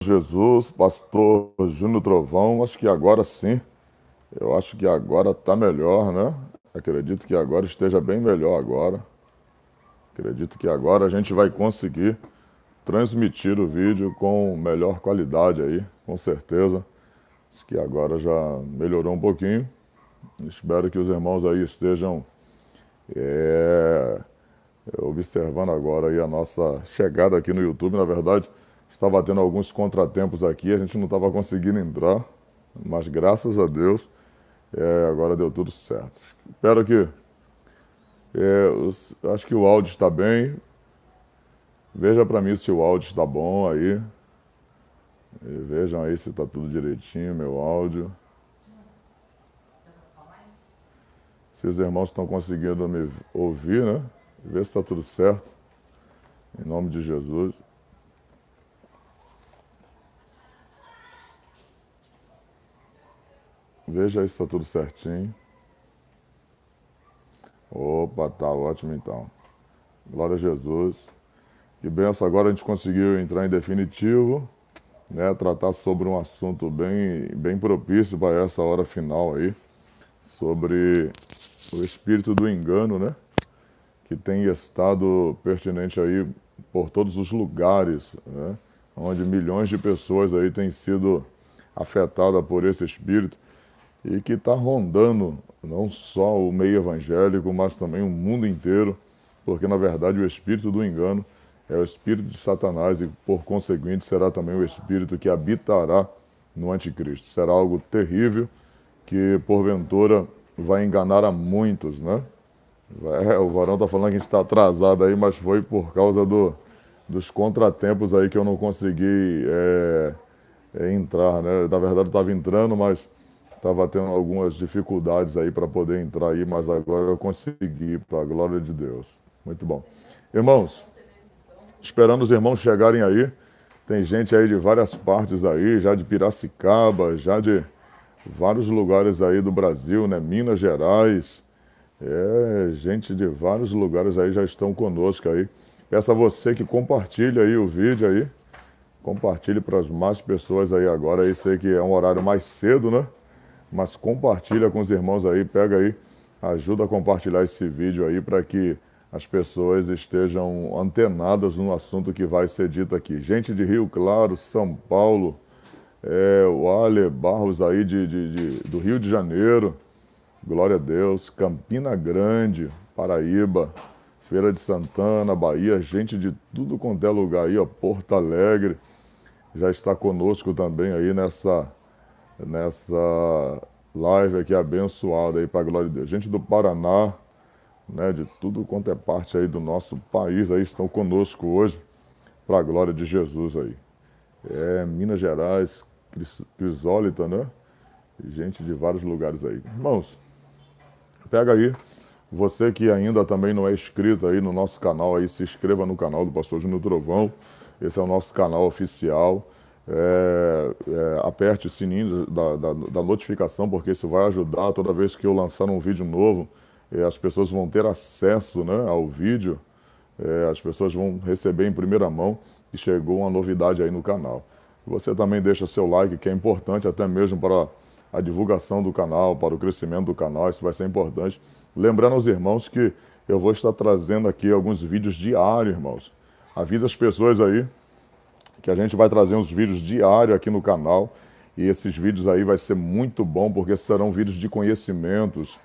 Jesus, pastor Júnior Trovão, acho que agora sim, eu acho que agora está melhor, né? Acredito que agora esteja bem melhor agora. Acredito que agora a gente vai conseguir transmitir o vídeo com melhor qualidade aí, com certeza. Acho que agora já melhorou um pouquinho. Espero que os irmãos aí estejam é, observando agora aí a nossa chegada aqui no YouTube. Na verdade, estava tendo alguns contratempos aqui, a gente não estava conseguindo entrar, mas graças a Deus, agora deu tudo certo. Espero que, acho que o áudio está bem. Veja para mim se o áudio está bom aí. E vejam aí se está tudo direitinho, meu áudio. Se os irmãos estão conseguindo me ouvir, né? Ver se está tudo certo. Em nome de Jesus. Veja aí se está tudo certinho. Opa, tá ótimo então. Glória a Jesus. Que benção, agora a gente conseguiu entrar em definitivo, né? Tratar sobre um assunto bem propício para essa hora final aí, sobre o espírito do engano, né? Que tem estado pertinente aí por todos os lugares, né? Onde milhões de pessoas aí têm sido afetadas por esse espírito e que está rondando não só o meio evangélico, mas também o mundo inteiro, porque na verdade o espírito do engano é o espírito de Satanás e por conseguinte será também o espírito que habitará no anticristo. Será algo terrível que porventura vai enganar a muitos, né? O Varão está falando que a gente está atrasado aí, mas foi por causa dos contratempos aí que eu não consegui entrar, né? Na verdade eu estava entrando, mas estava tendo algumas dificuldades aí para poder entrar aí, mas agora eu consegui, para a glória de Deus. Muito bom. Irmãos, esperando os irmãos chegarem aí, tem gente aí de várias partes aí, já de Piracicaba, já de vários lugares aí do Brasil, né? Minas Gerais, gente de vários lugares aí já estão conosco aí. Peço a você que compartilhe aí o vídeo aí, compartilhe para as mais pessoas aí agora, aí sei que é um horário mais cedo, né? Mas compartilha com os irmãos aí, pega aí, ajuda a compartilhar esse vídeo aí para que as pessoas estejam antenadas no assunto que vai ser dito aqui. Gente de Rio Claro, São Paulo, o Ale Barros aí do Rio de Janeiro, glória a Deus, Campina Grande, Paraíba, Feira de Santana, Bahia, gente de tudo quanto é lugar aí, ó, Porto Alegre, já está conosco também aí nessa live aqui abençoada aí para a glória de Deus. Gente do Paraná, né, de tudo quanto é parte aí do nosso país aí estão conosco hoje para a glória de Jesus aí. Minas Gerais, Crisólita, né? Gente de vários lugares aí. Irmãos, pega aí, você que ainda também não é inscrito aí no nosso canal aí, se inscreva no canal do Pastor Júnior Trovão. Esse é o nosso canal oficial. Aperte o sininho da notificação, porque isso vai ajudar toda vez que eu lançar um vídeo novo, as pessoas vão ter acesso, né, ao vídeo, as pessoas vão receber em primeira mão que chegou uma novidade aí no canal. Você também deixa seu like, que é importante até mesmo para a divulgação do canal, para o crescimento do canal, isso vai ser importante. Lembrando aos irmãos que eu vou estar trazendo aqui alguns vídeos diários, irmãos. Avisa as pessoas aí que a gente vai trazer uns vídeos diários aqui no canal, e esses vídeos aí vai ser muito bom, porque serão vídeos de conhecimentos,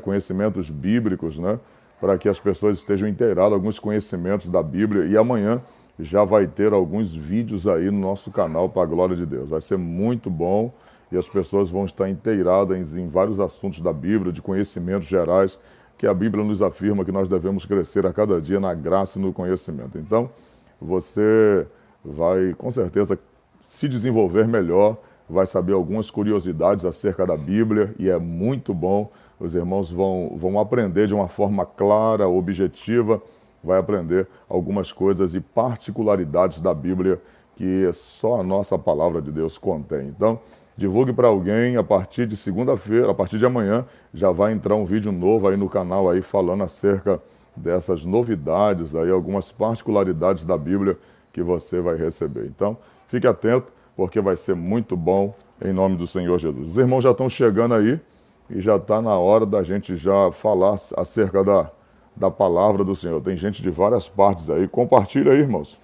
conhecimentos bíblicos, né? Para que as pessoas estejam inteiradas, alguns conhecimentos da Bíblia, e amanhã já vai ter alguns vídeos aí no nosso canal, para a glória de Deus. Vai ser muito bom, e as pessoas vão estar inteiradas em vários assuntos da Bíblia, de conhecimentos gerais, que a Bíblia nos afirma que nós devemos crescer a cada dia na graça e no conhecimento. Então, você vai com certeza se desenvolver melhor, vai saber algumas curiosidades acerca da Bíblia e é muito bom. Os irmãos vão aprender de uma forma clara, objetiva, vai aprender algumas coisas e particularidades da Bíblia que só a nossa palavra de Deus contém. Então, divulgue para alguém, a partir de segunda-feira, a partir de amanhã, já vai entrar um vídeo novo aí no canal aí falando acerca dessas novidades aí, algumas particularidades da Bíblia que você vai receber. Então, Fique atento, porque vai ser muito bom em nome do Senhor Jesus. Os irmãos já estão chegando aí e já está na hora da gente já falar acerca da palavra do Senhor. Tem gente de várias partes aí. Compartilha aí, irmãos.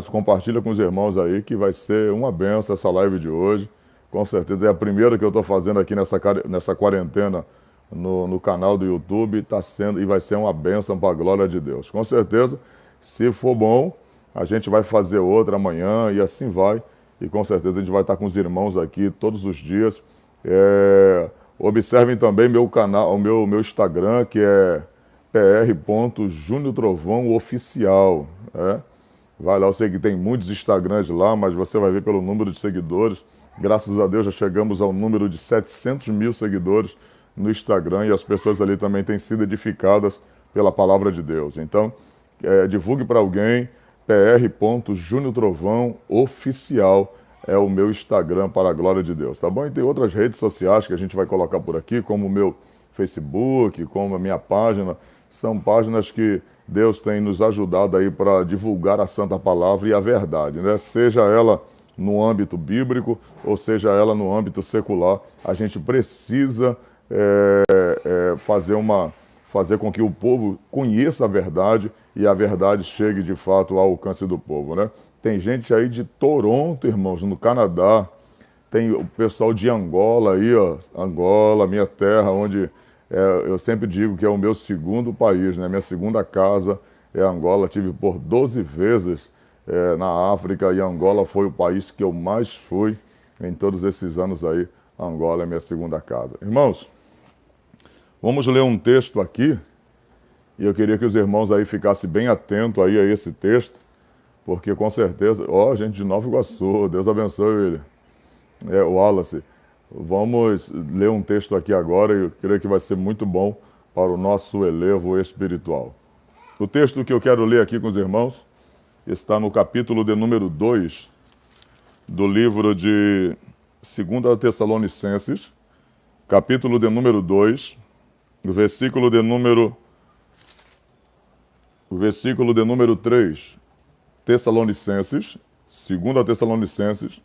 Compartilha com os irmãos aí, que vai ser uma benção essa live de hoje. Com certeza é a primeira que eu estou fazendo aqui nessa quarentena no canal do YouTube. Tá sendo, e vai ser uma benção para a glória de Deus. Com certeza, se for bom, a gente vai fazer outra amanhã e assim vai. E com certeza a gente vai estar com os irmãos aqui todos os dias. Observem também meu canal, o meu Instagram, que é pr.juniortrovãooficial. Vai lá, eu sei que tem muitos Instagrams lá, mas você vai ver pelo número de seguidores. Graças a Deus já chegamos ao número de 700 mil seguidores no Instagram e as pessoas ali também têm sido edificadas pela palavra de Deus. Então, divulgue para alguém, pr.juniortrovãooficial é o meu Instagram, para a glória de Deus, tá bom? E tem outras redes sociais que a gente vai colocar por aqui, como o meu Facebook, como a minha página. São páginas que Deus tem nos ajudado aí para divulgar a Santa Palavra e a verdade, né? Seja ela no âmbito bíblico ou seja ela no âmbito secular, a gente precisa fazer com que o povo conheça a verdade e a verdade chegue de fato ao alcance do povo, né? Tem gente aí de Toronto, irmãos, no Canadá. Tem o pessoal de Angola aí, ó. Angola, minha terra, onde eu sempre digo que é o meu segundo país, né? Minha segunda casa é Angola. Tive por 12 vezes na África e Angola foi o país que eu mais fui em todos esses anos aí. Angola é minha segunda casa. Irmãos, vamos ler um texto aqui e eu queria que os irmãos aí ficassem bem atentos aí a esse texto, porque com certeza, gente de Nova Iguaçu, Deus abençoe ele, o Wallace. Vamos ler um texto aqui agora e eu creio que vai ser muito bom para o nosso elevo espiritual. O texto que eu quero ler aqui com os irmãos está no capítulo de número 2 do livro de 2 Tessalonicenses, capítulo de número 2, versículo de número 3. Tessalonicenses, 2 Tessalonicenses,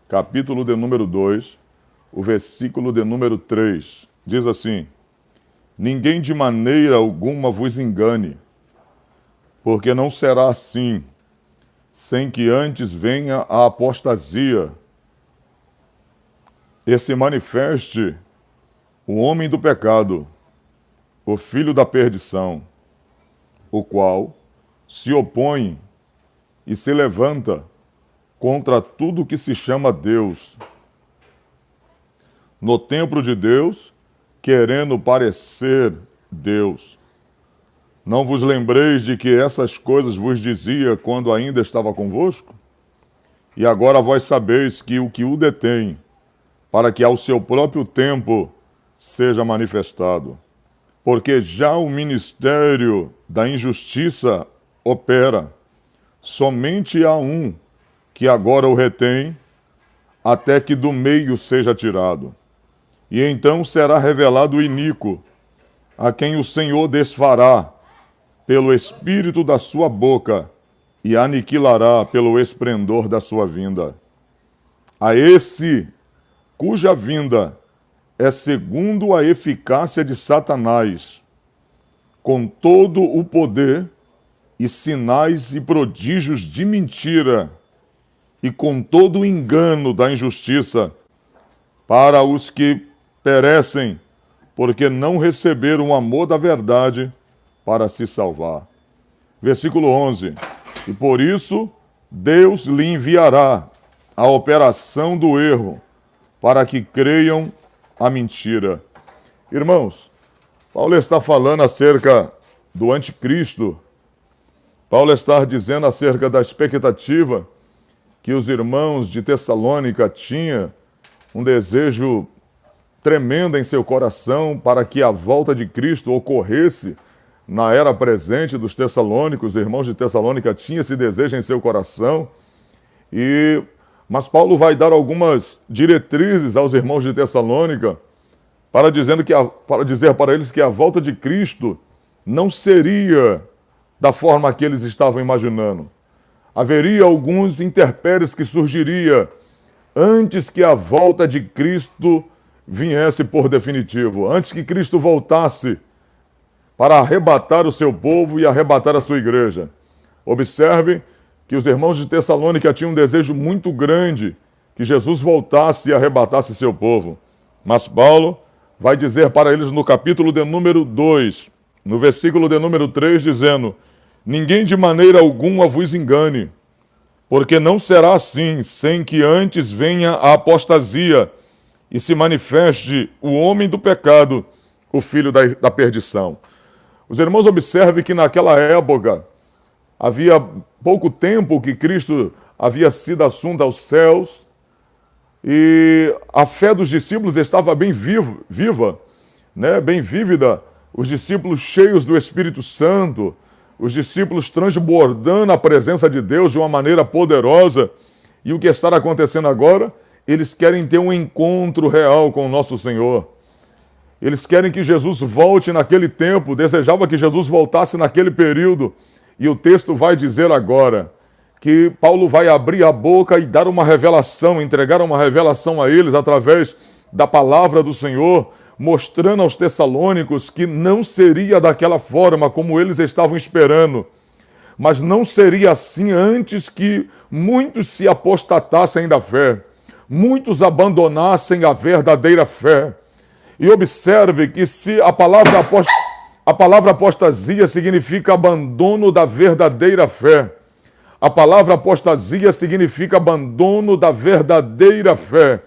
capítulo de número 2, o versículo de número 3, diz assim: ninguém de maneira alguma vos engane, porque não será assim, sem que antes venha a apostasia e se manifeste o homem do pecado, o filho da perdição, o qual se opõe e se levanta contra tudo que se chama Deus, no templo de Deus, querendo parecer Deus. Não vos lembreis de que essas coisas vos dizia quando ainda estava convosco? E agora vós sabeis que o detém, para que ao seu próprio tempo seja manifestado. Porque já o ministério da injustiça opera. Somente há um que agora o retém, até que do meio seja tirado. E então será revelado o iníquo, a quem o Senhor desfará pelo espírito da sua boca e aniquilará pelo esplendor da sua vinda. A esse, cuja vinda é segundo a eficácia de Satanás, com todo o poder e sinais e prodígios de mentira, e com todo o engano da injustiça, para os que perecem, porque não receberam o amor da verdade para se salvar. Versículo 11. E por isso Deus lhe enviará a operação do erro, para que creiam a mentira. Irmãos, Paulo está falando acerca do anticristo. Paulo está dizendo acerca da expectativa que os irmãos de Tessalônica tinham, um desejo tremendo em seu coração para que a volta de Cristo ocorresse na era presente dos tessalônicos. Os irmãos de Tessalônica tinham esse desejo em seu coração. Mas Paulo vai dar algumas diretrizes aos irmãos de Tessalônica para dizer para eles que a volta de Cristo não seria da forma que eles estavam imaginando. haveria alguns intempéries que surgiria antes que a volta de Cristo viesse por definitivo, antes que Cristo voltasse para arrebatar o seu povo e arrebatar a sua igreja. Observe que os irmãos de Tessalônica tinham um desejo muito grande que Jesus voltasse e arrebatasse seu povo. Mas Paulo vai dizer para eles no capítulo de número 2, no versículo de número 3, dizendo: ninguém de maneira alguma vos engane, porque não será assim, sem que antes venha a apostasia e se manifeste o homem do pecado, o filho da perdição. Os irmãos observem que naquela época havia pouco tempo que Cristo havia sido assunto aos céus e a fé dos discípulos estava bem viva, né? Bem vívida. Os discípulos cheios do Espírito Santo, os discípulos transbordando a presença de Deus de uma maneira poderosa. E o que está acontecendo agora? Eles querem ter um encontro real com o nosso Senhor. Eles querem que Jesus volte naquele tempo, desejava que Jesus voltasse naquele período. E o texto vai dizer agora que Paulo vai abrir a boca e dar uma revelação, entregar uma revelação a eles através da palavra do Senhor, mostrando aos tessalônicos que não seria daquela forma como eles estavam esperando. Mas não seria assim antes que muitos se apostatassem da fé, muitos abandonassem a verdadeira fé. E observe que se a palavra apostasia significa abandono da verdadeira fé. A palavra apostasia significa abandono da verdadeira fé.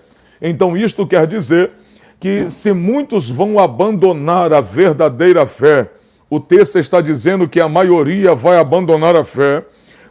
Então isto quer dizer que se muitos vão abandonar a verdadeira fé, o texto está dizendo que a maioria vai abandonar a fé,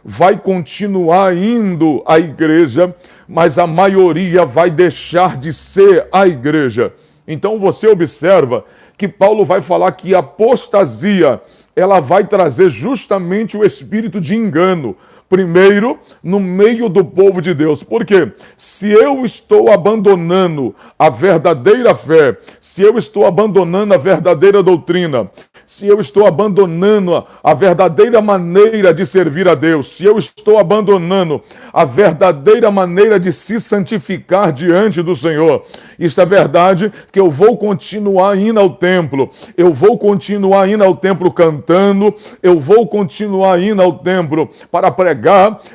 vai continuar indo à igreja, mas a maioria vai deixar de ser a igreja. Então você observa que Paulo vai falar que a apostasia, ela vai trazer justamente o espírito de engano. Primeiro, no meio do povo de Deus. Por quê? Se eu estou abandonando a verdadeira fé, se eu estou abandonando a verdadeira doutrina, se eu estou abandonando a verdadeira maneira de servir a Deus, se eu estou abandonando a verdadeira maneira de se santificar diante do Senhor, isso é verdade que eu vou continuar indo ao templo, eu vou continuar indo ao templo cantando, eu vou continuar indo ao templo para pregar,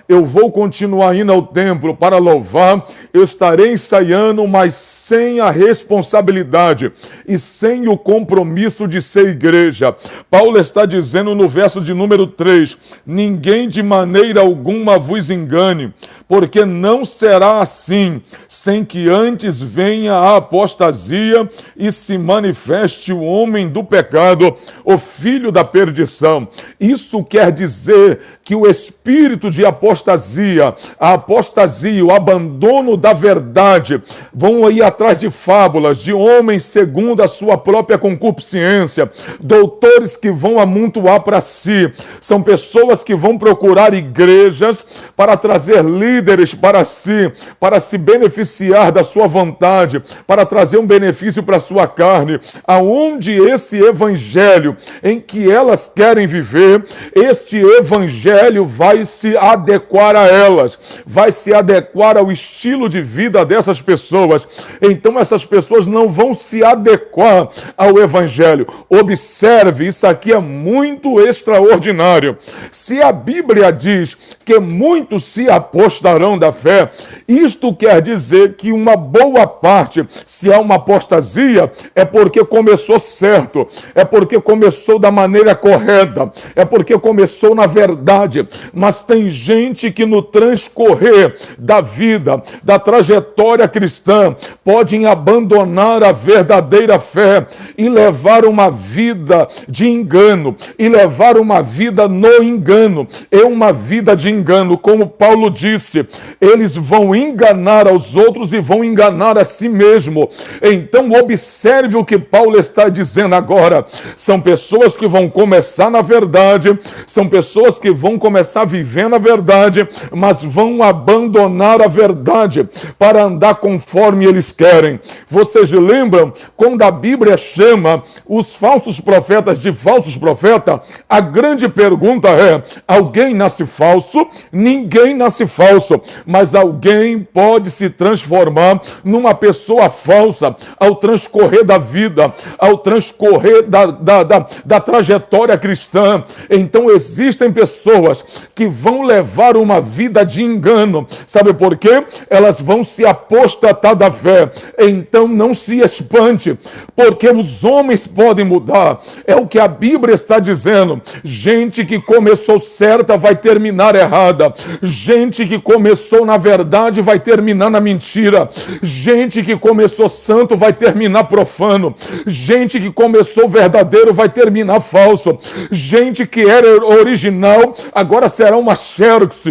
eu vou continuar indo ao templo para louvar, eu estarei ensaiando, mas sem a responsabilidade e sem o compromisso de ser igreja. Paulo está dizendo no verso de número 3, ninguém de maneira alguma vos engane, porque não será assim, sem que antes venha a apostasia e se manifeste o homem do pecado, o filho da perdição. Isso quer dizer que o espírito de apostasia, a apostasia, o abandono da verdade, vão ir atrás de fábulas, de homens segundo a sua própria concupiscência, doutores que vão amontoar para si, são pessoas que vão procurar igrejas para trazer líderes para si, para se beneficiar da sua vontade, para trazer um benefício para a sua carne, aonde esse evangelho em que elas querem viver, este evangelho vai se adequar a elas, vai se adequar ao estilo de vida dessas pessoas. Então essas pessoas não vão se adequar ao evangelho. Observe, isso aqui é muito extraordinário. Se a Bíblia diz que muitos se apostarão da fé, isto quer dizer que uma boa parte, se há uma apostasia, é porque começou certo, é porque começou da maneira correta, é porque começou na verdade. Mas tem gente que no transcorrer da vida, da trajetória cristã, podem abandonar a verdadeira fé e levar uma vida de engano, e levar uma vida no engano, é uma vida de engano, como Paulo disse disse, eles vão enganar aos outros e vão enganar a si mesmo. Então observe o que Paulo está dizendo agora. São pessoas que vão começar na verdade, são pessoas que vão começar vivendo a verdade, mas vão abandonar a verdade para andar conforme eles querem. Vocês lembram quando a Bíblia chama os falsos profetas de falsos profetas? A grande pergunta é: alguém nasce falso? Ninguém nasce falso, mas alguém pode se transformar numa pessoa falsa ao transcorrer da vida, ao transcorrer da trajetória cristã. Então existem pessoas que vão levar uma vida de engano. Sabe por quê? Elas vão se apostatar da fé. Então não se espante, porque os homens podem mudar. É o que a Bíblia está dizendo. Gente que começou certa vai terminar errada. Gente que começou na verdade vai terminar na mentira. Gente que começou santo vai terminar profano. Gente que começou verdadeiro vai terminar falso. Gente que era original agora será uma xerox.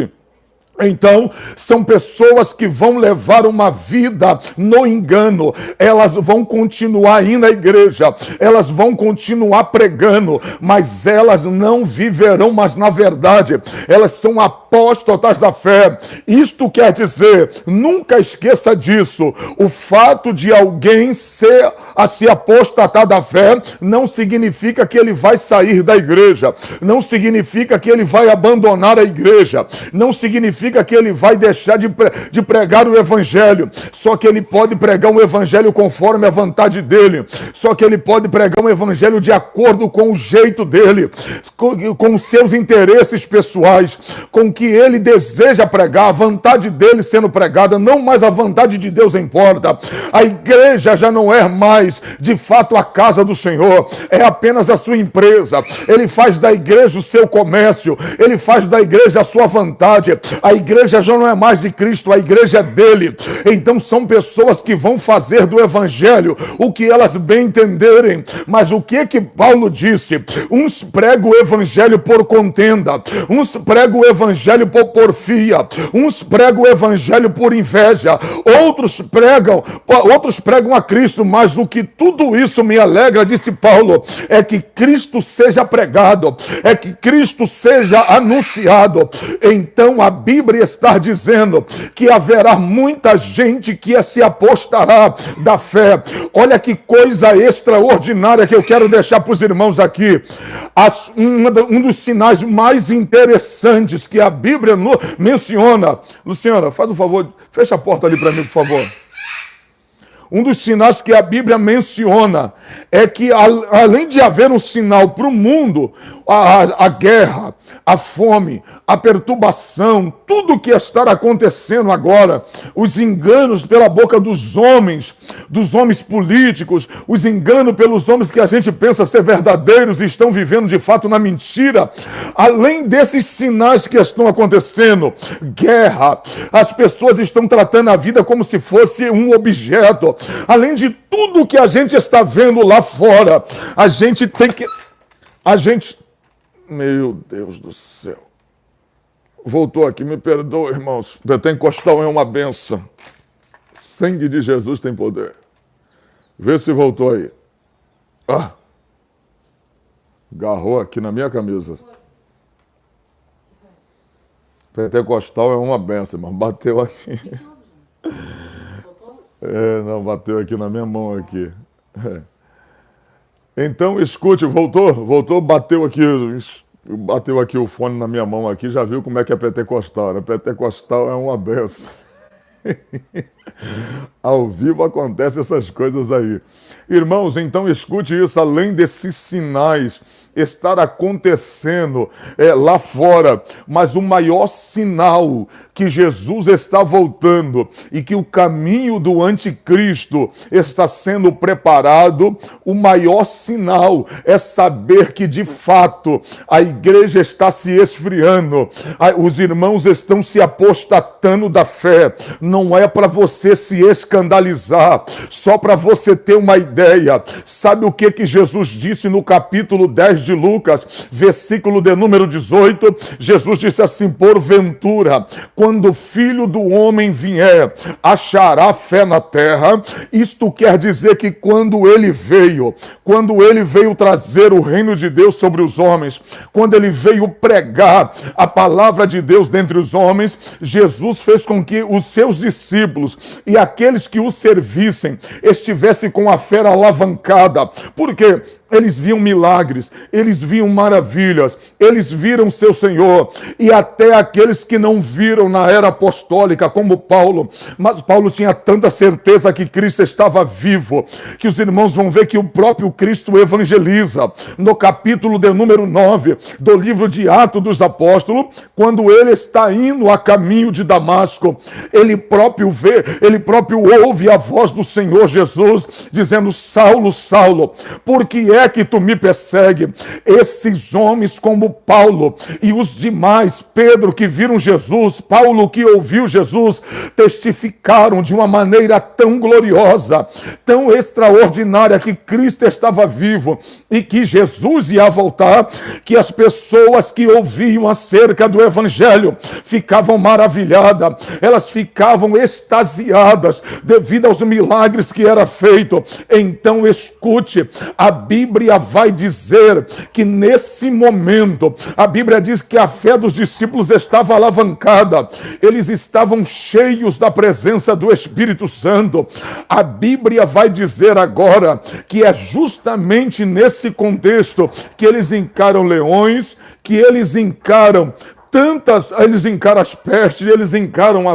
Então, são pessoas que vão levar uma vida no engano. Elas vão continuar indo à igreja, elas vão continuar pregando, mas elas não viverão mais na verdade. Elas são apóstatas da fé. Isto quer dizer, nunca esqueça disso, o fato de alguém se apostatar da fé não significa que ele vai sair da igreja, não significa que ele vai abandonar a igreja, não significa que ele vai deixar de pregar o evangelho. Só que ele pode pregar um evangelho conforme a vontade dele. Só que ele pode pregar um evangelho de acordo com o jeito dele, com os seus interesses pessoais, com o que ele deseja pregar, a vontade dele sendo pregada, não mais a vontade de Deus importa. A igreja já não é mais de fato a casa do Senhor, é apenas a sua empresa. Ele faz da igreja o seu comércio, ele faz da igreja a sua vontade. A igreja já não é mais de Cristo, a igreja é dele. Então são pessoas que vão fazer do evangelho o que elas bem entenderem. Mas o que Paulo disse? Uns pregam o evangelho por contenda, uns pregam o evangelho por porfia, uns pregam o evangelho por inveja, outros pregam a Cristo. Mas o que tudo isso me alegra, disse Paulo, é que Cristo seja pregado, é que Cristo seja anunciado. Então a Bíblia está dizendo que haverá muita gente que se apostará da fé. Olha que coisa extraordinária que eu quero deixar para os irmãos aqui. Um dos sinais mais interessantes que a Bíblia menciona. Luciana, faz o favor, fecha a porta ali para mim, por favor. Um dos sinais que a Bíblia menciona é que, além de haver um sinal para o mundo, a guerra, a fome, a perturbação, tudo que está acontecendo agora, os enganos pela boca dos homens políticos, os enganos pelos homens que a gente pensa ser verdadeiros e estão vivendo de fato na mentira. Além desses sinais que estão acontecendo, guerra, as pessoas estão tratando a vida como se fosse um objeto. Além de tudo que a gente está vendo lá fora, a gente tem que... Meu Deus do céu. Voltou aqui, me perdoa, irmãos. Pentecostal é uma benção. Sangue de Jesus tem poder. Vê se voltou aí. Agarrou aqui na minha camisa. Pentecostal é uma benção, irmão. Bateu aqui. Não, bateu aqui na minha mão aqui. Então, escute, voltou, bateu aqui o fone na minha mão aqui, já viu como é que é pentecostal, né? Pentecostal é uma benção. Ao vivo acontecem essas coisas aí. Irmãos, então escute isso, além desses sinais estar acontecendo lá fora, mas o maior sinal que Jesus está voltando e que o caminho do anticristo está sendo preparado, o maior sinal é saber que de fato a igreja está se esfriando, os irmãos estão se apostatando da fé. Não é para você se escandalizar, só para você ter uma ideia. Sabe o que Jesus disse no capítulo 10 de Lucas, versículo de número 18, Jesus disse assim: porventura, quando o Filho do Homem vier, achará fé na terra? Isto quer dizer que quando ele veio trazer o reino de Deus sobre os homens, quando ele veio pregar a palavra de Deus dentre os homens, Jesus fez com que os seus discípulos e aqueles que o servissem estivessem com a fé alavancada. Por quê? Eles viam milagres, eles viam maravilhas, eles viram seu Senhor, e até aqueles que não viram na era apostólica, como Paulo, mas Paulo tinha tanta certeza que Cristo estava vivo, que os irmãos vão ver que o próprio Cristo evangeliza. No capítulo de número 9 do livro de Atos dos Apóstolos, quando ele está indo a caminho de Damasco, ele próprio ouve a voz do Senhor Jesus, dizendo: Saulo, Saulo, por que é que tu me persegue? Esses homens como Paulo e os demais, Pedro que viram Jesus, Paulo que ouviu Jesus, testificaram de uma maneira tão gloriosa, tão extraordinária, que Cristo estava vivo e que Jesus ia voltar, que as pessoas que ouviam acerca do Evangelho ficavam maravilhadas, elas ficavam extasiadas devido aos milagres que era feito. Então escute, a Bíblia vai dizer que nesse momento, a Bíblia diz que a fé dos discípulos estava alavancada, eles estavam cheios da presença do Espírito Santo. A Bíblia vai dizer agora que é justamente nesse contexto que eles encaram leões, que eles encaram as pestes, eles encaram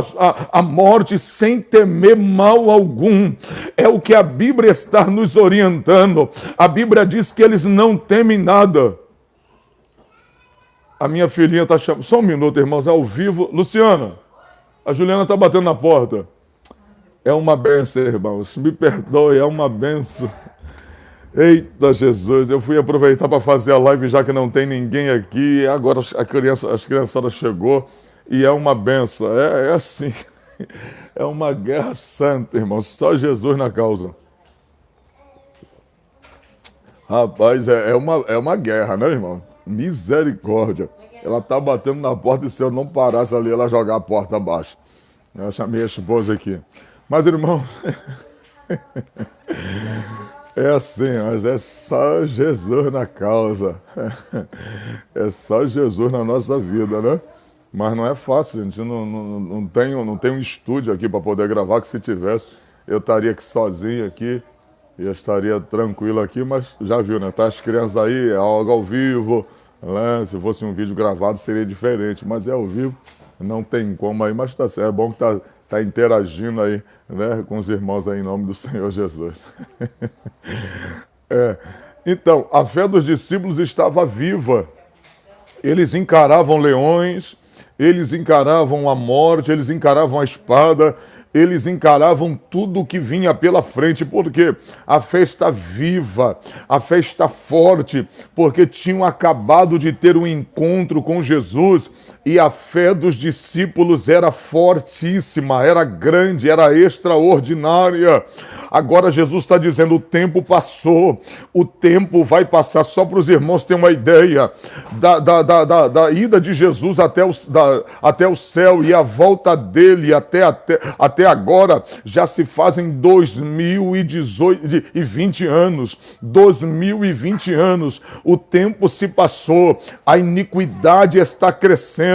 a morte sem temer mal algum. É o que a Bíblia está nos orientando. A Bíblia diz que eles não temem nada. A minha filhinha está chamando. Só um minuto, irmãos, ao vivo. Luciana, a Juliana está batendo na porta. É uma benção, irmãos. Me perdoe, é uma benção. Eita Jesus, eu fui aproveitar para fazer a live já que não tem ninguém aqui. Agora as criançadas chegou e é uma benção. É assim, é uma guerra santa, irmão. Só Jesus na causa. Rapaz, é uma guerra, né, irmão? Misericórdia. Ela tá batendo na porta e se eu não parasse ali, ela jogar a porta abaixo. Eu chamei a esposa aqui. Mas, irmão... É assim, mas é só Jesus na causa. É só Jesus na nossa vida, né? Mas não é fácil, a gente não tem um estúdio aqui para poder gravar, que se tivesse, eu estaria aqui sozinho aqui, e eu estaria tranquilo aqui, mas já viu, né? Tá as crianças aí, é algo ao vivo, né? Se fosse um vídeo gravado seria diferente, mas é ao vivo, não tem como aí, mas tá certo, é bom que tá interagindo aí, né, com os irmãos aí em nome do Senhor Jesus. Então, a fé dos discípulos estava viva. Eles encaravam leões, eles encaravam a morte, eles encaravam a espada, eles encaravam tudo que vinha pela frente, porque a fé está viva, a fé está forte, porque tinham acabado de ter um encontro com Jesus e a fé dos discípulos era fortíssima, era grande, era extraordinária. Agora Jesus está dizendo, o tempo passou, o tempo vai passar. Só para os irmãos terem uma ideia da ida de Jesus até o céu e a volta dele até agora, já se fazem 2020 anos. 2020 anos. O tempo se passou, a iniquidade está crescendo.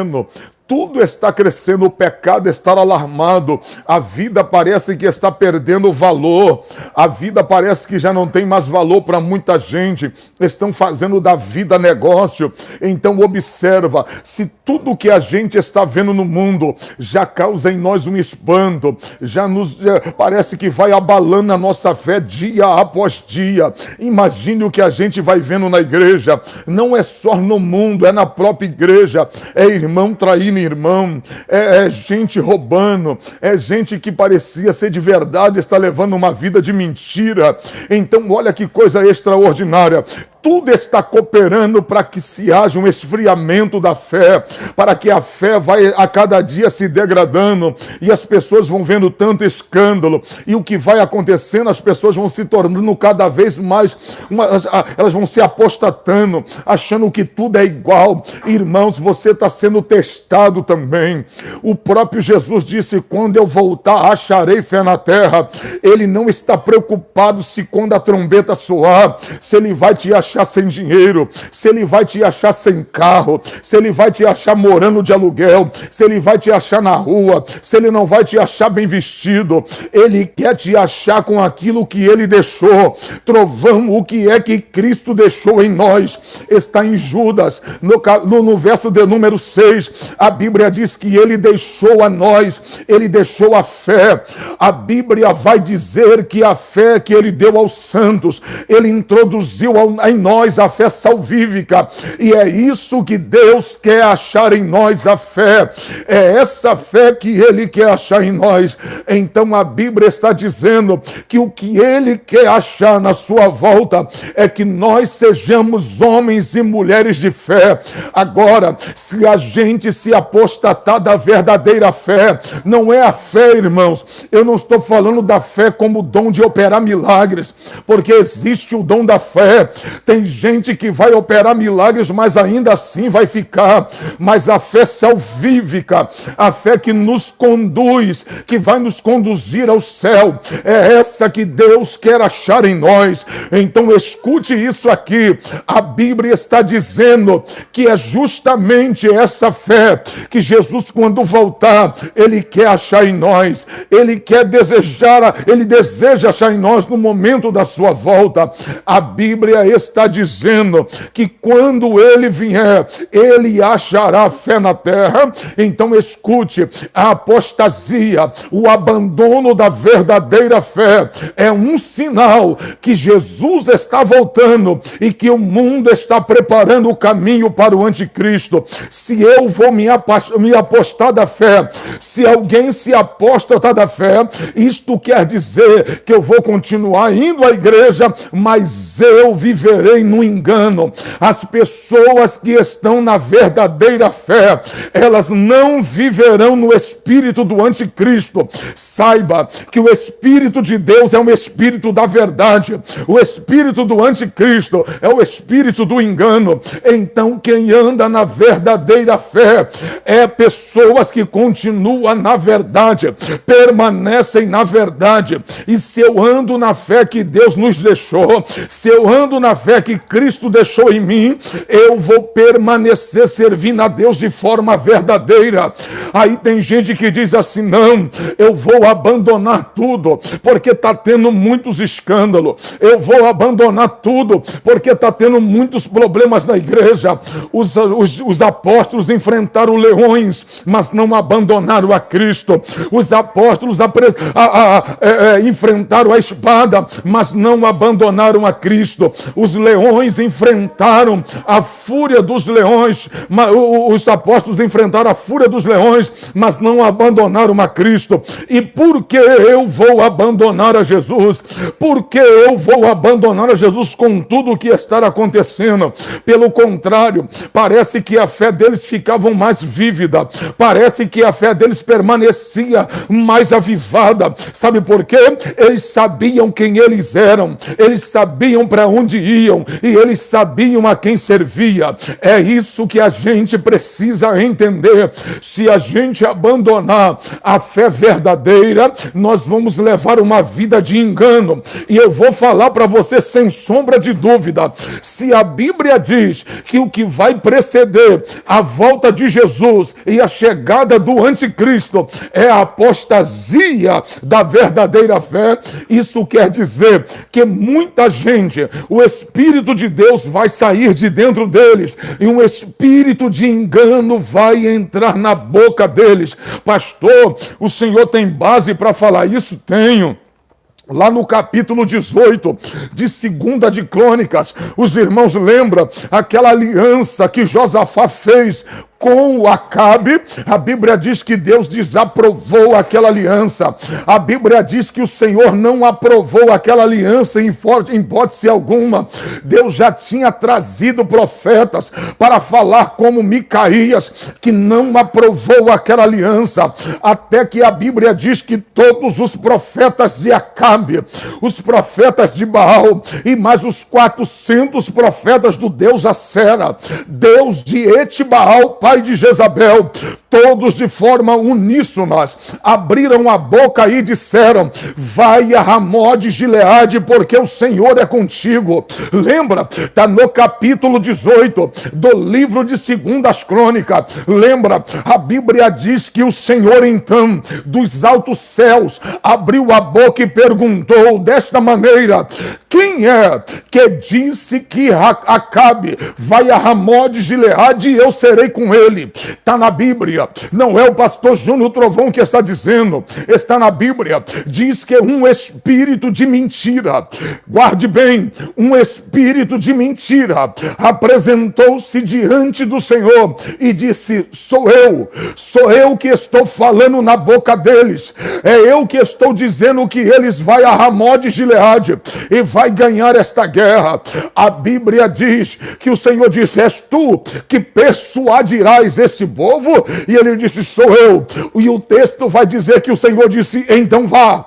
Tudo está crescendo, o pecado está alarmado, a vida parece que está perdendo valor, a vida parece que já não tem mais valor para muita gente, estão fazendo da vida negócio. Então observa, se tudo que a gente está vendo no mundo já causa em nós um espanto, já parece que vai abalando a nossa fé dia após dia, imagine o que a gente vai vendo na igreja, não é só no mundo, é na própria igreja, é irmão traindo irmão, é gente roubando, é gente que parecia ser de verdade, está levando uma vida de mentira. Então olha que coisa extraordinária, tudo está cooperando para que se haja um esfriamento da fé, para que a fé vai a cada dia se degradando e as pessoas vão vendo tanto escândalo, e o que vai acontecendo, as pessoas vão se tornando cada vez mais, elas vão se apostatando, achando que tudo é igual. Irmãos, você está sendo testado também. O próprio Jesus disse: quando eu voltar, acharei fé na terra. Ele não está preocupado se quando a trombeta soar, se ele vai te achar sem dinheiro, se ele vai te achar sem carro, se ele vai te achar morando de aluguel, se ele vai te achar na rua, se ele não vai te achar bem vestido. Ele quer te achar com aquilo que ele deixou. Trovão, o que é que Cristo deixou em nós? Está em Judas, no verso de número 6, a Bíblia diz que ele deixou a nós, ele deixou a fé. A Bíblia vai dizer que a fé que ele deu aos santos, ele introduziu em nós a fé salvífica, e é isso que Deus quer achar em nós, a fé. É essa fé que ele quer achar em nós. Então a Bíblia está dizendo que o que ele quer achar na sua volta é que nós sejamos homens e mulheres de fé. Agora, se a gente se apostatar da verdadeira fé, não é a fé, irmãos, eu não estou falando da fé como dom de operar milagres, porque existe o dom da fé. Tem gente que vai operar milagres, mas ainda assim vai ficar. Mas a fé salvífica, a fé que nos conduz, que vai nos conduzir ao céu, é essa que Deus quer achar em nós. Então escute isso aqui. A Bíblia está dizendo que é justamente essa fé que Jesus, quando voltar, ele quer achar em nós. Ele deseja achar em nós no momento da sua volta. A Bíblia está dizendo que quando ele vier, ele achará fé na terra. Então escute, a apostasia, o abandono da verdadeira fé é um sinal que Jesus está voltando e que o mundo está preparando o caminho para o anticristo. Se eu vou me apostar da fé, se alguém se aposta da fé, isto quer dizer que eu vou continuar indo à igreja, mas eu viverei no engano. As pessoas que estão na verdadeira fé, elas não viverão no espírito do anticristo. Saiba que o Espírito de Deus é um espírito da verdade. O espírito do anticristo é o espírito do engano. Então quem anda na verdadeira fé é pessoas que continuam na verdade, permanecem na verdade. E se eu ando na fé que Deus nos deixou, se eu ando na fé que Cristo deixou em mim, eu vou permanecer servindo a Deus de forma verdadeira. Aí tem gente que diz assim: não, eu vou abandonar tudo porque está tendo muitos escândalos, eu vou abandonar tudo porque está tendo muitos problemas na igreja. Os apóstolos enfrentaram leões, mas não abandonaram a Cristo. Os apóstolos enfrentaram a espada, mas não abandonaram a Cristo. Os leões enfrentaram a fúria dos leões, os apóstolos enfrentaram a fúria dos leões, mas não abandonaram a Cristo. E por que eu vou abandonar a Jesus? Por que eu vou abandonar a Jesus com tudo o que está acontecendo? Pelo contrário, parece que a fé deles ficava mais vívida, parece que a fé deles permanecia mais avivada. Sabe por quê? Eles sabiam quem eles eram, eles sabiam para onde iam e eles sabiam a quem servia. É isso que a gente precisa entender. Se a gente abandonar a fé verdadeira, nós vamos levar uma vida de engano. E eu vou falar para você sem sombra de dúvida: se a Bíblia diz que o que vai preceder a volta de Jesus e a chegada do anticristo é a apostasia da verdadeira fé, isso quer dizer que muita gente, o Espírito de Deus vai sair de dentro deles e um espírito de engano vai entrar na boca deles. Pastor, o senhor tem base para falar isso? Tenho. Lá no capítulo 18 de 2 de Crônicas, os irmãos lembram aquela aliança que Josafá fez com Acabe, a Bíblia diz que Deus desaprovou aquela aliança. A Bíblia diz que o Senhor não aprovou aquela aliança em hipótese alguma. Deus já tinha trazido profetas para falar como Micaías, que não aprovou aquela aliança, até que a Bíblia diz que todos os profetas de Acabe, os profetas de Baal e mais os 400 profetas do Deus Acera, Deus de Etibaal, pai de Jezabel, todos de forma uníssona abriram a boca e disseram: vai a Ramó de Gileade, porque o Senhor é contigo. Lembra? Está no capítulo 18 do livro de 2 Crônicas. Lembra? A Bíblia diz que o Senhor então dos altos céus abriu a boca e perguntou desta maneira: quem é que disse que Acabe vai a Ramó de Gileade e eu serei com ele? Está na Bíblia. Não é o pastor Júnior Trovão que está dizendo, está na Bíblia. Diz que um espírito de mentira, guarde bem, um espírito de mentira apresentou-se diante do Senhor e disse: sou eu que estou falando na boca deles, é eu que estou dizendo que eles vai a Ramó de Gileade e vai ganhar esta guerra. A Bíblia diz que o Senhor disse: és tu que persuadirás esse povo? E ele disse: sou eu. E o texto vai dizer que o Senhor disse: então vá,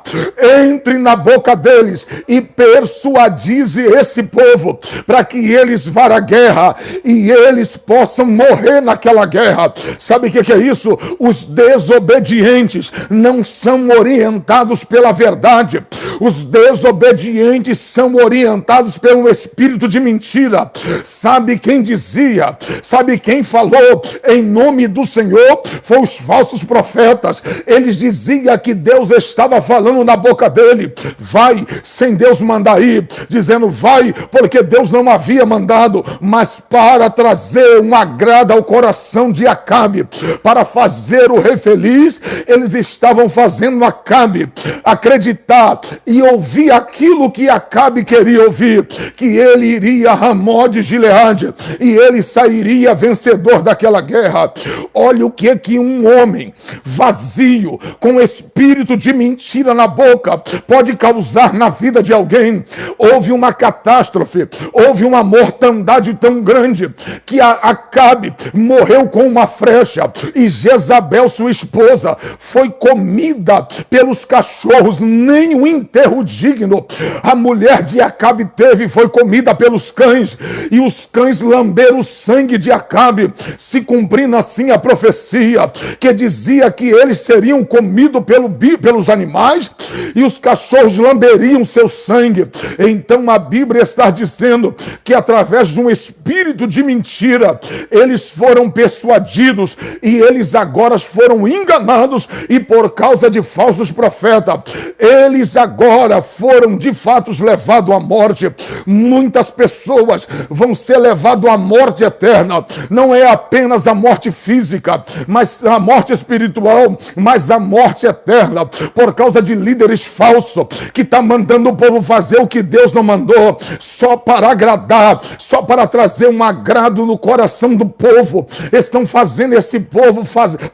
entre na boca deles e persuadize esse povo para que eles vá à guerra e eles possam morrer naquela guerra. Sabe o que é isso? Os desobedientes não são orientados pela verdade. Os desobedientes são orientados pelo espírito de mentira. Sabe quem dizia? Sabe quem falou em nome do Senhor? Foi os falsos profetas. Eles diziam que Deus estava falando na boca dele: vai, sem Deus mandar ir, dizendo vai, porque Deus não havia mandado, mas para trazer um agrado ao coração de Acabe, para fazer o rei feliz. Eles estavam fazendo Acabe acreditar e ouvir aquilo que Acabe queria ouvir, que ele iria a Ramó de Gileade e ele sairia vencedor daquela guerra. Olha o que um homem vazio, com espírito de mentira na boca, pode causar na vida de alguém. Houve uma catástrofe, houve uma mortandade tão grande que Acabe morreu com uma flecha e Jezabel, sua esposa, foi comida pelos cachorros. Nem o enterro digno a mulher de Acabe teve, foi comida pelos cães, e os cães lamberam o sangue de Acabe, se cumprindo assim a profecia que dizia que eles seriam comidos pelos animais e os cachorros lamberiam seu sangue. Então a Bíblia está dizendo que através de um espírito de mentira eles foram persuadidos e eles agora foram enganados, e por causa de falsos profetas eles agora foram de fato levados à morte. Muitas pessoas vão ser levadas à morte eterna. Não é apenas a morte física, mas a morte espiritual, mas a morte eterna, por causa de líderes falsos que estão mandando o povo fazer o que Deus não mandou, só para agradar, só para trazer um agrado no coração do povo. Estão fazendo esse povo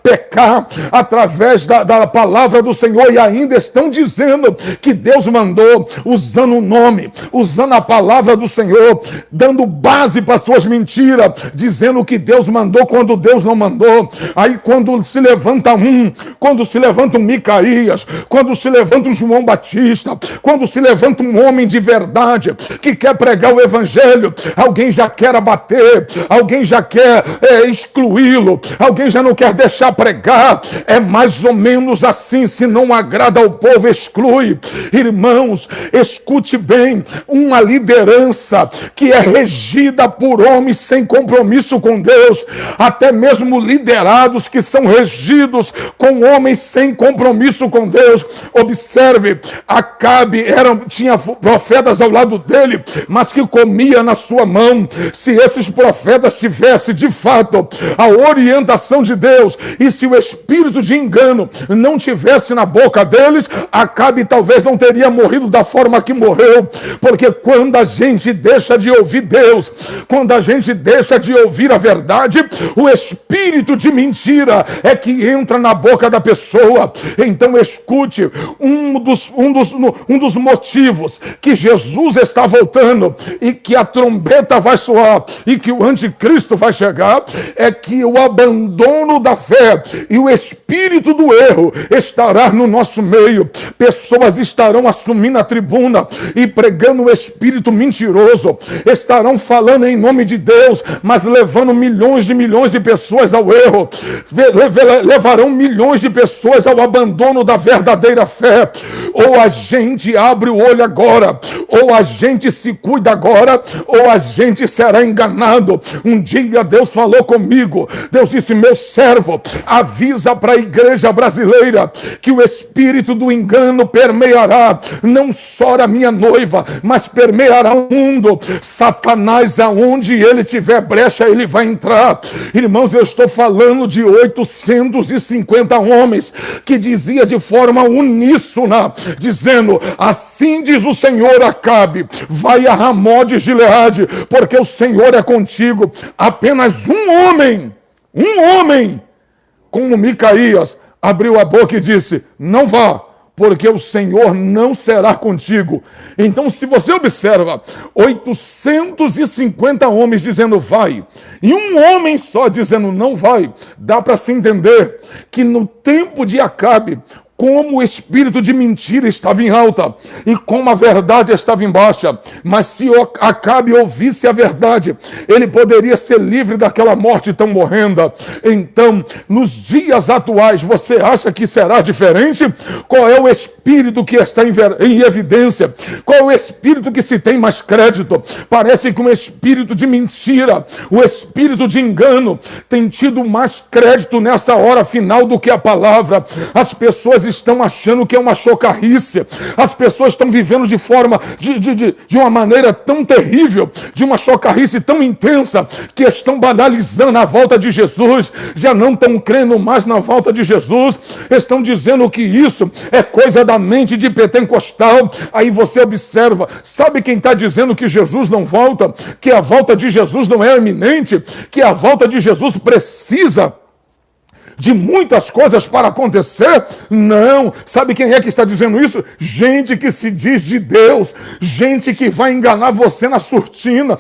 pecar através da palavra do Senhor, e ainda estão dizendo que Deus mandou, usando o nome, usando a palavra do Senhor, dando base para suas mentiras, dizendo que Deus mandou quando Deus não mandou. Aí quando se levanta um Micaías, quando se levanta um João Batista, quando se levanta um homem de verdade que quer pregar o evangelho, alguém já quer abater, alguém já quer excluí-lo, alguém já não quer deixar pregar. É mais ou menos assim: se não agrada ao povo, exclui. Irmãos, escute bem, uma liderança que é regida por homens sem compromisso com Deus, até mesmo liderado reinados que são regidos com homens sem compromisso com Deus. Observe, Acabe tinha profetas ao lado dele, mas que comia na sua mão. Se esses profetas tivessem de fato a orientação de Deus, e se o espírito de engano não tivesse na boca deles, Acabe talvez não teria morrido da forma que morreu. Porque quando a gente deixa de ouvir Deus, quando a gente deixa de ouvir a verdade, o espírito de mentira é que entra na boca da pessoa. Então escute, um dos motivos que Jesus está voltando e que a trombeta vai soar e que o anticristo vai chegar, é que o abandono da fé e o espírito do erro estará no nosso meio. Pessoas estarão assumindo a tribuna e pregando o espírito mentiroso, estarão falando em nome de Deus, mas levando milhões de pessoas ao erro, levarão milhões de pessoas ao abandono da verdadeira fé. Ou a gente abre o olho agora, ou a gente se cuida agora, ou a gente será enganado. Um dia Deus falou comigo, Deus disse: meu servo, avisa para a igreja brasileira que o espírito do engano permeará não só a minha noiva, mas permeará o mundo. Satanás, aonde ele tiver brecha, ele vai entrar. Irmãos, eu estou falando de 850 homens que dizia de forma uníssona, dizendo: assim diz o Senhor, Acabe, vai a Ramó de Gileade, porque o Senhor é contigo. Apenas um homem, como Micaías, abriu a boca e disse: não vá, porque o Senhor não será contigo. Então, se você observa, 850 homens dizendo vai, e um homem só dizendo não vai, dá para se entender que no tempo de Acabe, como o espírito de mentira estava em alta e como a verdade estava em baixa. Mas se Acabe ouvisse a verdade, ele poderia ser livre daquela morte tão horrenda. Então, nos dias atuais, você acha que será diferente? Qual é o espírito que está em evidência? Qual é o espírito que se tem mais crédito? Parece que um espírito de mentira, o espírito de engano, tem tido mais crédito nessa hora final do que a palavra. As pessoas estão achando que é uma chocarrice. As pessoas estão vivendo de forma, de uma maneira tão terrível, de uma chocarrice tão intensa, que estão banalizando a volta de Jesus, já não estão crendo mais na volta de Jesus, estão dizendo que isso é coisa da mente de pentecostal. Aí você observa, sabe quem está dizendo que Jesus não volta, que a volta de Jesus não é iminente, que a volta de Jesus precisa de muitas coisas para acontecer? Não. Sabe quem é que está dizendo isso? Gente que se diz de Deus, gente que vai enganar você na surdina,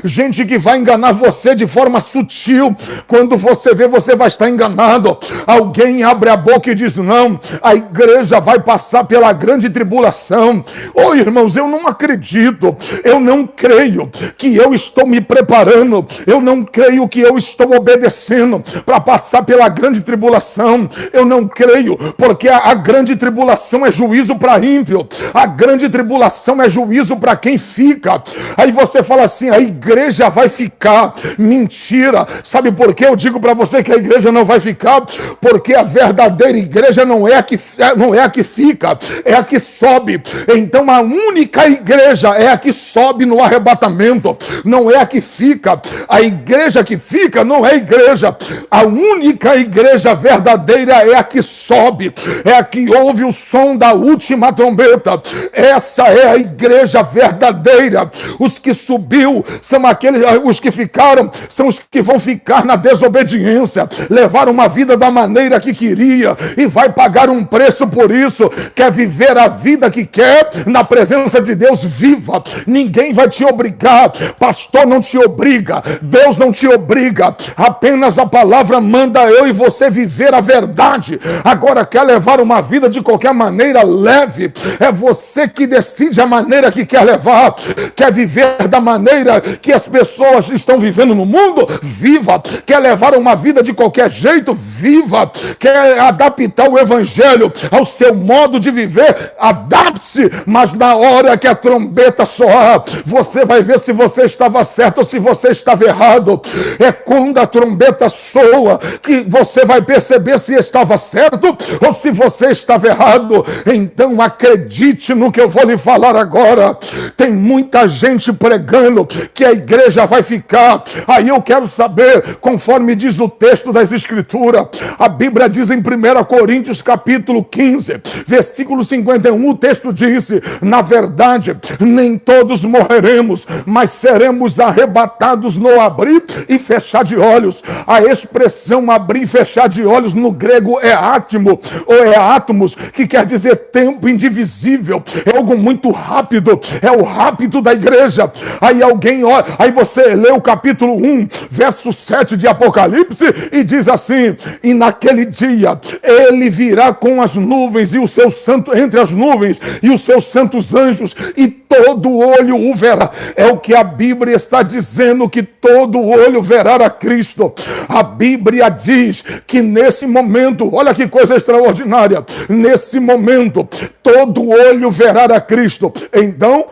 gente que vai enganar você de forma sutil. Quando você vê, você vai estar enganado. Alguém abre a boca e diz: não, a igreja vai passar pela grande tribulação. Oh, irmãos, eu não acredito, eu não creio que eu estou me preparando, eu não creio que eu estou obedecendo para passar pela grande tribulação. Eu não creio, porque a grande tribulação é juízo para ímpio, a grande tribulação é juízo para quem fica. Aí você fala assim: a igreja vai ficar. Mentira. Sabe por que eu digo para você que a igreja não vai ficar? Porque a verdadeira igreja não é a que fica, é a que sobe. Então a única igreja é a que sobe no arrebatamento, não é a que fica. A igreja que fica não é igreja. A única igreja verdadeira é a que sobe, é a que ouve o som da última trombeta. Essa é a igreja verdadeira. Os que subiu são aqueles, os que ficaram são os que vão ficar na desobediência, levaram uma vida da maneira que queria e vai pagar um preço por isso. Quer viver a vida que quer na presença de Deus? Viva. Ninguém vai te obrigar, pastor não te obriga, Deus não te obriga, apenas a palavra manda eu e você viver a verdade. Agora, quer levar uma vida de qualquer maneira? Leve. É você que decide a maneira que quer levar. Quer viver da maneira que as pessoas estão vivendo no mundo? Viva. Quer levar uma vida de qualquer jeito? Viva. Quer adaptar o evangelho ao seu modo de viver? Adapte-se. Mas na hora que a trombeta soar, você vai ver se você estava certo ou se você estava errado. É quando a trombeta soa que você vai perceber se estava certo ou se você estava errado. Então acredite no que eu vou lhe falar agora. Tem muita gente pregando que a igreja vai ficar. Aí eu quero saber, conforme diz o texto das Escrituras, a Bíblia diz em 1 Coríntios capítulo 15, versículo 51, o texto diz: na verdade, nem todos morreremos, mas seremos arrebatados no abrir e fechar de olhos. A expressão abrir e fechar de olhos no grego é átimo, ou é átomos, que quer dizer tempo indivisível. É algo muito rápido, é o rápido da igreja. Aí alguém olha, aí você lê o capítulo 1, verso 7 de Apocalipse, e diz assim: e naquele dia ele virá com as nuvens e o seu santo, entre as nuvens e os seus santos anjos, e todo olho o verá. É o que a Bíblia está dizendo, que todo olho verá a Cristo. A Bíblia diz que nesse momento, olha que coisa extraordinária, nesse momento todo olho verá a Cristo. Então,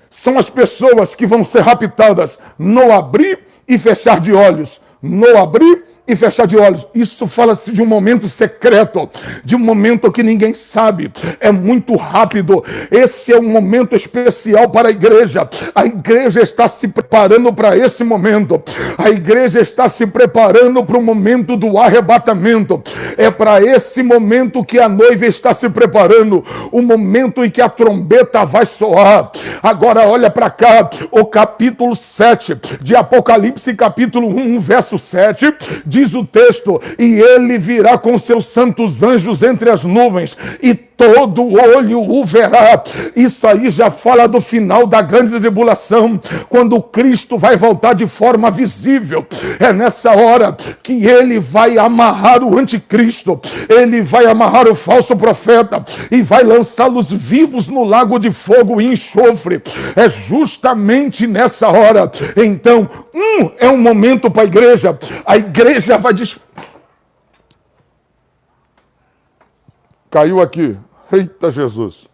são as pessoas que vão ser raptadas no abrir e fechar de olhos. No abrir e fechar de olhos. Isso fala-se de um momento secreto, de um momento que ninguém sabe. É muito rápido. Esse é um momento especial para a igreja. A igreja está se preparando para esse momento. A igreja está se preparando para o momento do arrebatamento. É para esse momento que a noiva está se preparando. O momento em que a trombeta vai soar. Agora olha para cá, o capítulo 7 de Apocalipse, capítulo 1, verso 7, diz o texto: e ele virá com seus santos anjos entre as nuvens, e todo olho o verá. Isso aí já fala do final da grande tribulação, quando Cristo vai voltar de forma visível. É nessa hora que ele vai amarrar o anticristo, ele vai amarrar o falso profeta e vai lançá-los vivos no lago de fogo e enxofre. É justamente nessa hora. Então, é um momento para a igreja vai caiu aqui. Eita Jesus.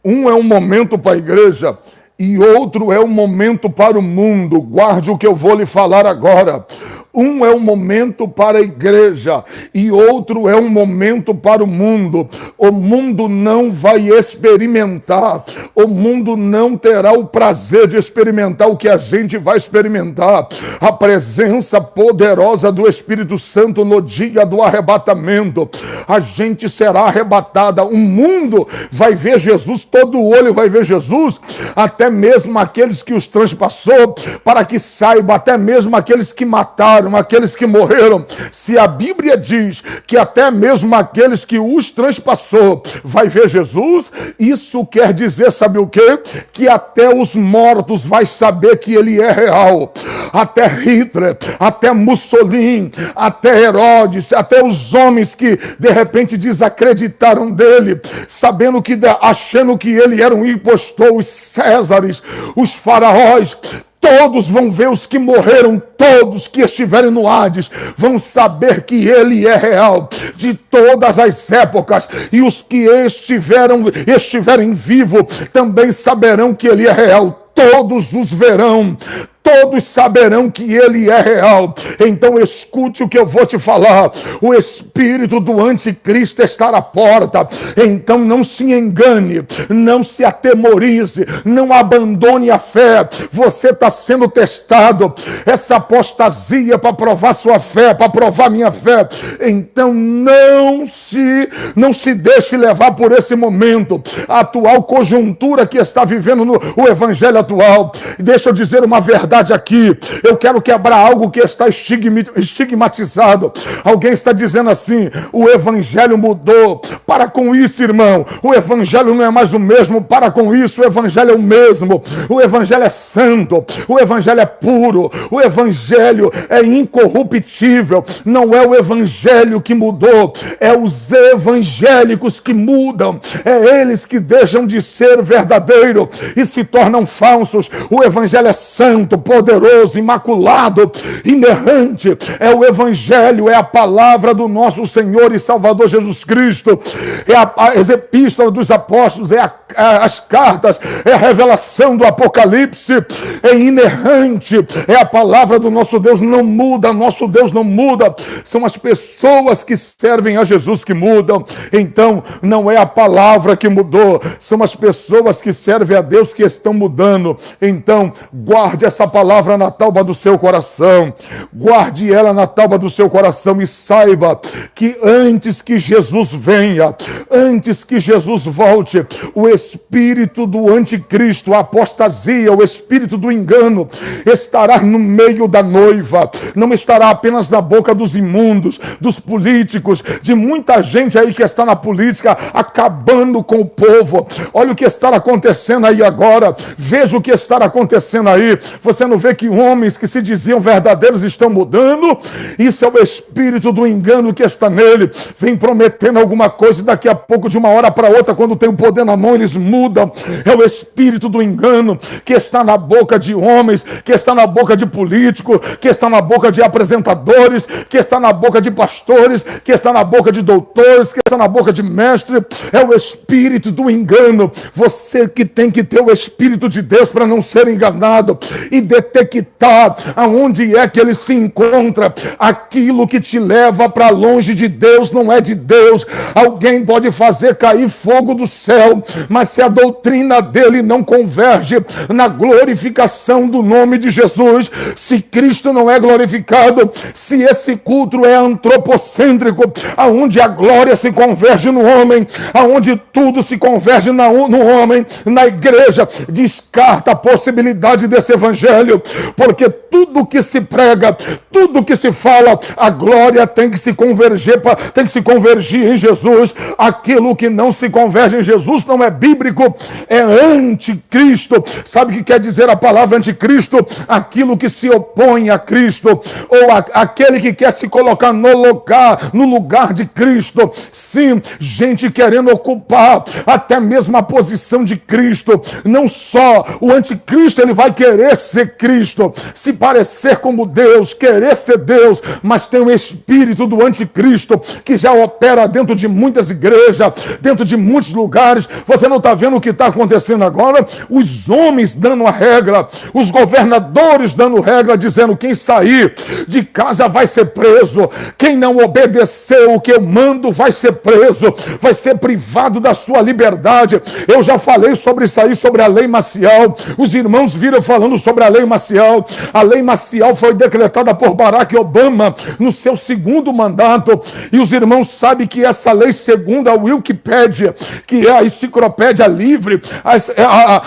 É um momento para a igreja e outro é um momento para o mundo. Guarde o que eu vou lhe falar agora. É um momento para a igreja e outro é um momento para o mundo. O mundo não vai experimentar, o mundo não terá o prazer de experimentar o que a gente vai experimentar. A presença poderosa do Espírito Santo no dia do arrebatamento. A gente será arrebatada, o mundo vai ver Jesus, todo olho vai ver Jesus, até mesmo aqueles que os transpassou, para que saiba, até mesmo aqueles que mataram, aqueles que morreram. Se a Bíblia diz que até mesmo aqueles que os transpassou vai ver Jesus, isso quer dizer, sabe o quê? Que até os mortos vai saber que ele é real. Até Hitler, até Mussolini, até Herodes, até os homens que de repente desacreditaram dele, sabendo que, achando que ele era um impostor, os Césares, os faraós, todos vão ver, os que morreram, todos que estiverem no Hades, vão saber que ele é real, de todas as épocas, e os que estiverem vivos também saberão que ele é real. Todos os verão, todos saberão que ele é real. Então escute o que eu vou te falar. O espírito do anticristo está à porta. Então não se engane, não se atemorize, não abandone a fé. Você está sendo testado. Essa apostasia para provar sua fé, para provar minha fé. Então não se deixe levar por esse momento, a atual conjuntura que está vivendo o evangelho atual. Deixa eu dizer uma verdade aqui. Eu quero quebrar algo que está estigmatizado. Alguém está dizendo assim: o evangelho mudou. Para com isso, irmão. O evangelho não é mais o mesmo. Para com isso, o evangelho é o mesmo. O evangelho é santo. O evangelho é puro. O evangelho é incorruptível. Não é o evangelho que mudou. É os evangélicos que mudam. É eles que deixam de ser verdadeiro e se tornam falsos. O evangelho é santo, poderoso, imaculado, inerrante. É o evangelho, é a palavra do nosso Senhor e Salvador Jesus Cristo. é as epístolas dos apóstolos, as cartas, é a revelação do Apocalipse, é inerrante, é a palavra do nosso Deus, não muda, nosso Deus não muda, são as pessoas que servem a Jesus que mudam. Então, não é a palavra que mudou, são as pessoas que servem a Deus que estão mudando. Então, guarde essa palavra na tábua do seu coração, guarde ela na tábua do seu coração e saiba que antes que Jesus venha, antes que Jesus volte, o espírito do anticristo, a apostasia, o espírito do engano estará no meio da noiva, não estará apenas na boca dos imundos, dos políticos, de muita gente aí que está na política acabando com o povo. Olha o que está acontecendo aí agora, veja o que está acontecendo aí. Você não vê que homens que se diziam verdadeiros estão mudando? Isso é o espírito do engano que está nele, vem prometendo alguma coisa e daqui a pouco, de uma hora para outra, quando tem o poder na mão, eles mudam. É o espírito do engano que está na boca de homens, que está na boca de políticos, que está na boca de apresentadores, que está na boca de pastores, que está na boca de doutores, que está na boca de mestres. É o espírito do engano. Você que tem que ter o espírito de Deus para não ser enganado e detectar aonde é que ele se encontra. Aquilo que te leva para longe de Deus não é de Deus. Alguém pode fazer cair fogo do céu, mas se a doutrina dele não converge na glorificação do nome de Jesus, se Cristo não é glorificado, se esse culto é antropocêntrico, aonde a glória se converge no homem, aonde tudo se converge no homem, na igreja, descarta a possibilidade desse evangelho, porque tudo que se prega, tudo que se fala, a glória tem que se convergir, tem que se convergir em Jesus. Aquilo que não se converge em Jesus não é bíblico, é anticristo. Sabe o que quer dizer a palavra anticristo? Aquilo que se opõe a Cristo, ou aquele que quer se colocar no lugar de Cristo. Sim, gente querendo ocupar até mesmo a posição de Cristo. Não só o anticristo, ele vai querer ser Cristo, se parecer como Deus, querer ser Deus, mas tem o espírito do anticristo que já opera dentro de muitas igrejas, dentro de muitos lugares. Você não está vendo o que está acontecendo agora? Os homens dando a regra, os governadores dando regra, dizendo: quem sair de casa vai ser preso, quem não obedecer o que eu mando vai ser preso, vai ser privado da sua liberdade. Eu já falei sobre isso aí, sobre a lei marcial. Os irmãos viram falando sobre a lei marcial. A lei marcial foi decretada por Barack Obama no seu segundo mandato, e os irmãos sabem que essa lei, segundo a Wikipedia, que é a enciclopédia livre,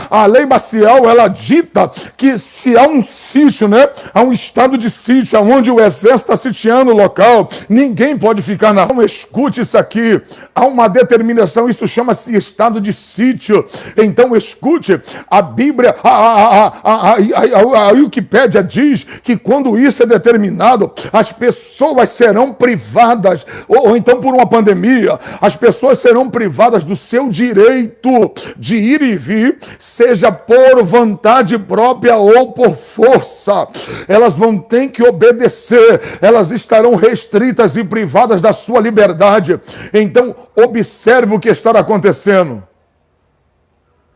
a lei marcial, ela dita que se há um sítio, né, há um estado de sítio, onde o exército está sitiando o local, ninguém pode ficar na rua. Escute isso aqui, há uma determinação, isso chama-se estado de sítio. Então escute, a Bíblia, a Wikipédia diz que quando isso é determinado, as pessoas serão privadas, ou então por uma pandemia, as pessoas serão privadas do seu direito de ir e vir, seja por vontade própria ou por força. Elas vão ter que obedecer, elas estarão restritas e privadas da sua liberdade. Então, observe o que está acontecendo.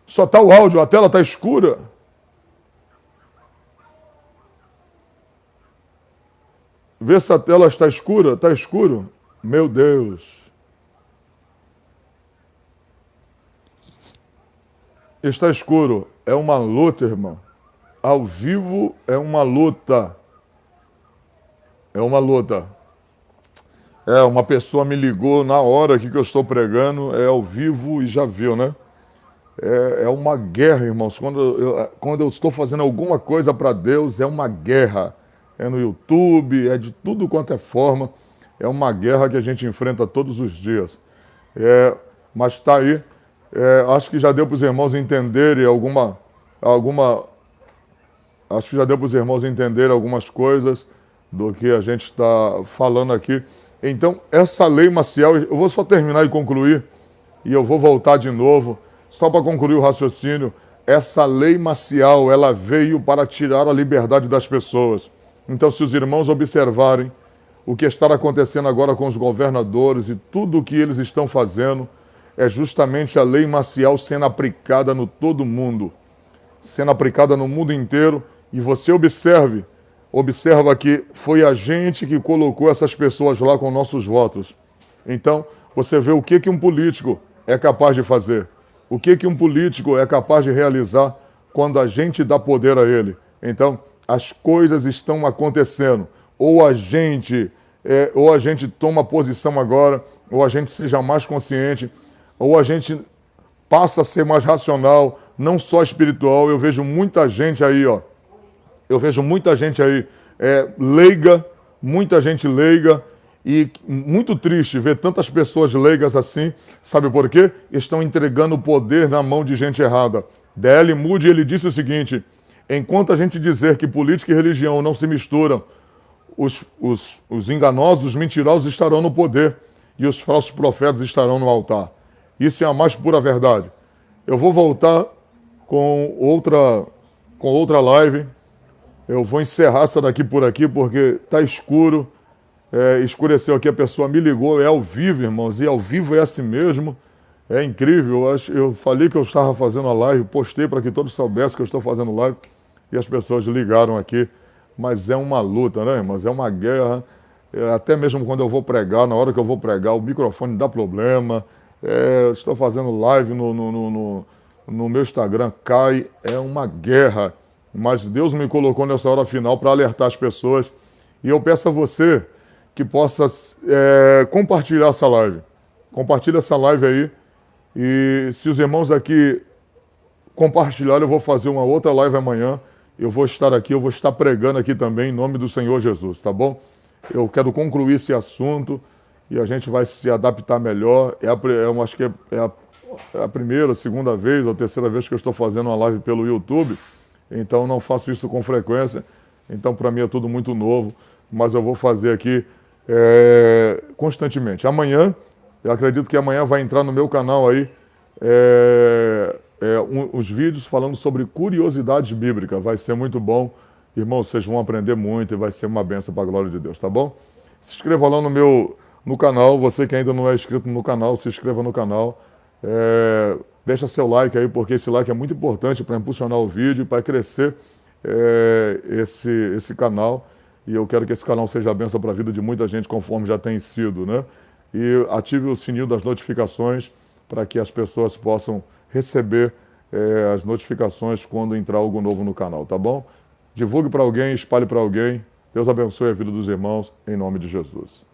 Só está o áudio, a tela está escura. Vê se a tela está escura. Está escuro? Meu Deus. Está escuro. É uma luta, irmão. Ao vivo é uma luta. É uma luta. Uma pessoa me ligou na hora que eu estou pregando, é ao vivo e já viu, né? É uma guerra, irmãos. Quando eu estou fazendo alguma coisa para Deus, é uma guerra. É no YouTube, é de tudo quanto é forma. É uma guerra que a gente enfrenta todos os dias. Mas está aí. Acho que já deu para os irmãos entenderem acho que já deu para os irmãos entenderem algumas coisas do que a gente está falando aqui. Então, essa lei marcial, eu vou só terminar e concluir, e eu vou voltar de novo, só para concluir o raciocínio. Essa lei marcial, ela veio para tirar a liberdade das pessoas. Então, se os irmãos observarem, o que está acontecendo agora com os governadores e tudo o que eles estão fazendo é justamente a lei marcial sendo aplicada no todo mundo, sendo aplicada no mundo inteiro. E você observa que foi a gente que colocou essas pessoas lá com nossos votos. Então, você vê o que um político é capaz de fazer, o que um político é capaz de realizar quando a gente dá poder a ele. Então, as coisas estão acontecendo. Ou a gente toma posição agora, ou a gente seja mais consciente, ou a gente passa a ser mais racional, não só espiritual. Eu vejo muita gente aí, leiga, muita gente leiga, e muito triste ver tantas pessoas leigas assim. Sabe por quê? Estão entregando o poder na mão de gente errada. D.L. Moody, ele disse o seguinte: enquanto a gente dizer que política e religião não se misturam, os enganosos, os mentirosos estarão no poder e os falsos profetas estarão no altar. Isso é a mais pura verdade. Eu vou voltar com outra live. Eu vou encerrar essa daqui por aqui porque está escuro. Escureceu aqui, a pessoa me ligou. É ao vivo, irmãos, e ao vivo é assim mesmo. É incrível. Eu falei que eu estava fazendo a live, postei para que todos soubessem que eu estou fazendo live e as pessoas ligaram aqui. Mas é uma luta, né, irmãos? É uma guerra. Até mesmo quando eu vou pregar, na hora que eu vou pregar, o microfone dá problema. Eu estou fazendo live no meu Instagram, cai. É uma guerra. Mas Deus me colocou nessa hora final para alertar as pessoas. E eu peço a você que possa compartilhar essa live. Compartilha essa live aí. E se os irmãos aqui compartilharem, eu vou fazer uma outra live amanhã. Eu vou estar aqui, eu vou estar pregando aqui também em nome do Senhor Jesus, tá bom? Eu quero concluir esse assunto e a gente vai se adaptar melhor. Eu acho que é a primeira, segunda vez ou terceira vez que eu estou fazendo uma live pelo YouTube. Então não faço isso com frequência. Então para mim é tudo muito novo. Mas eu vou fazer aqui constantemente. Amanhã, eu acredito que amanhã vai entrar no meu canal aí os vídeos falando sobre curiosidades bíblicas. Vai ser muito bom. Irmãos, vocês vão aprender muito e vai ser uma bênção para a glória de Deus, tá bom? Se inscreva lá no canal. Você que ainda não é inscrito no canal, se inscreva no canal. Deixa seu like aí, porque esse like é muito importante para impulsionar o vídeo, para crescer esse canal. E eu quero que esse canal seja a bênção para a vida de muita gente, conforme já tem sido, né? E ative o sininho das notificações para que as pessoas possam receber as notificações quando entrar algo novo no canal, tá bom? Divulgue para alguém, espalhe para alguém. Deus abençoe a vida dos irmãos, em nome de Jesus.